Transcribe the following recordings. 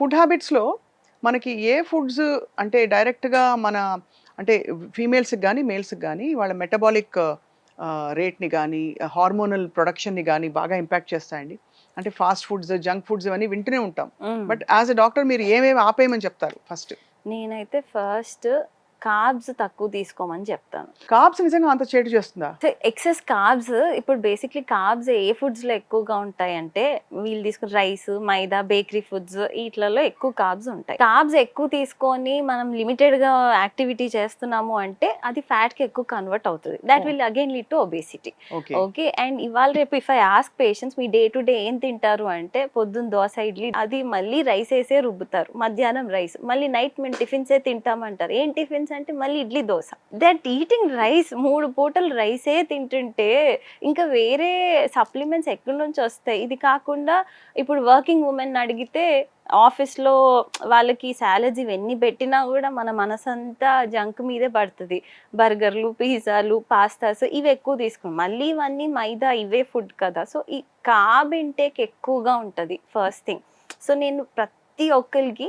Food హ్యాబిట్స్‌లో మనకి ఏ foods అంటే డైరెక్ట్‌గా మన అంటే ఫీమేల్స్‌కి గాని, మేల్స్‌కి గాని వాళ్ళ మెటబాలిక్ రేట్‌ని గాని, హార్మోనల్ ప్రొడక్షన్‌ని గాని బాగా ఇంపాక్ట్ చేస్తాయండి? అంటే ఫాస్ట్ ఫుడ్స్, జంక్ ఫుడ్స్ ఇవన్నీ వింటూనే ఉంటాం. హ్మ్. బట్ యాస్ ఎ డాక్టర్ మీరు ఏమేమి ఆపేయమని చెప్తారు ఫస్ట్? నేనైతే ఫస్ట్ కార్బ్స్ తక్కువ తీసుకోమని చెప్తాను. కార్బ్స్ నిజంగా అంత చేటు చేస్తుందా? సో, ఎక్సెస్ కార్బ్స్ ఇప్పుడు బేసిక్‌లీ కార్బ్స్ ఏ ఫుడ్స్‌లో ఎక్కువగా ఉంటాయంటే, వీళ్ళు తీసుకున్న రైస్, మైదా, బేకరీ ఫుడ్స్ ఈట్లలో ఎక్కువ కార్బ్స్ ఉంటాయి. కార్బ్స్ ఎక్కువ తీసుకొని మనం లిమిటెడ్‌గా యాక్టివిటీ చేస్తున్నాము అంటే, అది ఫ్యాట్‌కి ఎక్కువ కన్వర్ట్ అవుతది. Thought oh! Will again lead to obesity. Okay. Okay. And ఇవాళ రేపు if I ask patients me day to day ఏం తింటారు అంటే, పొద్దున్న దోస, ఇడ్లీ అది మళ్ళీ రైసేసే రుబ్బుతారు. మధ్యాహ్నం రైస్. మళ్ళీ నైట్ మేము టిఫిన్సే తింటామంటారు. ఏం టిఫిన్స్ అంటే మళ్ళీ idli, dosa. That eating rice 3 పూటలు రైసే తింటుంటే ఇంకా వేరే సప్లిమెంట్స్ ఎక్కడి నుంచి వస్తాయి? ఇది కాకుండా ఇప్పుడు వర్కింగ్ వుమెన్ అడిగితే ఆఫీస్‌లో వాళ్ళకి సాలరీస్ ఇవన్నీ పెట్టినా గూడా మన మనసంతా జంక్ మీదే పడతది. బర్గర్‌లు, పిజ్జాలు, పాస్తాస్ ఇవి ఎక్కువ తీసుకున్నాం. మళ్ళీ ఇవన్నీ మైదా ఇవే ఫుడ్ కదా! సో, ఈ కార్బ్ ఇంటేక్ ఎక్కువగా ఉంటది ఫస్ట్ థింగ్. సో, నేను ప్రతి ఒక్కళ్ళకి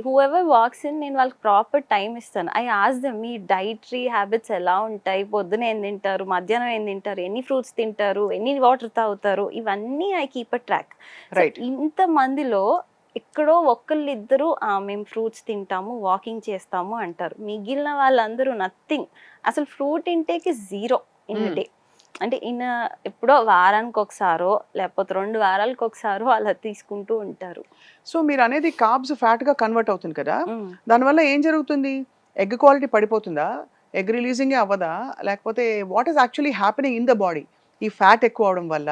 హూఎవర్ వాక్స్ ఇన్ నేను వాళ్ళకి ప్రాపర్ టైమ్ ఇస్తాను. I ask them me dietary habits ఎలా ఉంటాయి? పొద్దున ఏం తింటారు? మధ్యాహ్నం ఏం తింటారు? ఎన్ని ఫ్రూట్స్ తింటారు? ఎన్ని వాటర్ తాగుతారు? ఇవన్నీ I keep a track. So, right. ఇంతమందిలో ఎక్కడో ఒక్కళ్ళిద్దరు మేము ఫ్రూట్స్ తింటాము, వాకింగ్ చేస్తాము అంటారు. మిగిలిన వాళ్ళందరూ నథింగ్. అసలు fruit intake is 0 in a హ్మ్. డే. అంటే ఎప్పుడో వారానికొకసారో, లేకపోతే 2 వారాలకొకసారో అలా తీసుకుంటూ ఉంటారు. సో మీరనేది కార్బ్స్ ఫ్యాట్‌గా కన్వర్ట్ అవుతుంది కదా! హ్మ్. దానివల్ల ఏం జరుగుతుంది? ఎగ్ క్వాలిటీ పడిపోతుందా? ఎగ్ రిలీజింగే అవ్వదా? లేకపోతే what is actually happening in the body? ఈ ఫ్యాట్ ఎక్కువ అవ్వడం వల్ల?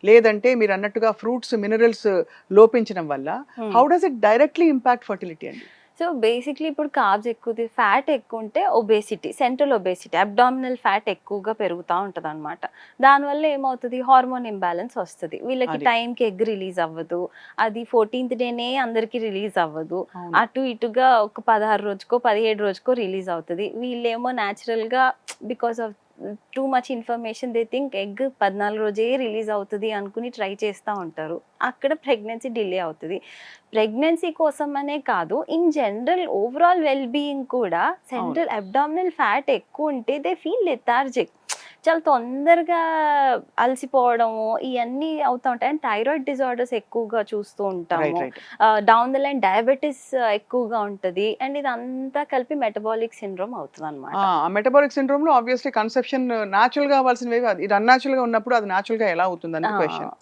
లేదంటే మీరన్నట్టుగా ఫ్రూట్స్, మినరల్స్ లోపించడం వల్ల? Hmm. How does it directly impact fertility అండి? సో, బేసిక్‌లీ ఇప్పుడు కార్బ్స్ ఫ్యాట్ ఎక్కువుంటే obesity, central obesity, abdominal fat ఎక్కువగా పెరుగుతా ఉంటదనమాట. దానివల్ల ఏమవుతది హార్మోన్ ఇంబాలెన్స్ వస్తది. వీళ్ళకి అది. టైంకి ఎగ్ రిలీజ్ అవ్వదు. అది 14థ్ డేనే అందరికి రిలీజ్ అవ్వదు. అవును. అటు ఇటుగా ఒక 16 రోజుకో, 17 రోజుకో రిలీజ్ అవుతది. వీళ్ళేమో న్యాచురల్‌గా because of too much information they think egg 14 రోజే రిలీజ్ అవుతది అనుకుని ట్రై చేస్తా ఉంటారు. అక్కడ ప్రెగ్నెన్సీ డిలే అవుతది. ప్రెగ్నెన్సీ కోసమనే కాదు, in general overall well being కూడా అవును. సెంట్రల్ అబ్డామినల్ ఫ్యాట్ ఎక్కువుంటే దే ఫీల్ లెథార్జిక్. చాలా తొందరగా అలసిపోవడము ఇయన్నీ అవుతా ఉంటాయి. అండ్ థైరాయిడ్ డిజార్డర్స్ ఎక్కువగా చూస్తూ రైట్. ఉంటాము. Right. Down the line diabetes ఎక్కువగా ఉంటది. అండ్ ఇదంతా కలిపి మెటబాలిక్ సిండ్రోమ్ అవుతదనమాట. ఆ మెటబాలిక్ సిండ్రోమ్‌లో ఆబ్వియస్‌లీ కన్సెప్షన్ న్యాచురల్‌గా అవ్వాల్సినవి అది ఇది అన్‌న్యాచురల్‌గా ఉన్నప్పుడు అది న్యాచురల్‌గా ఎలా ఆ! అవుతుందనేది క్వెషన్.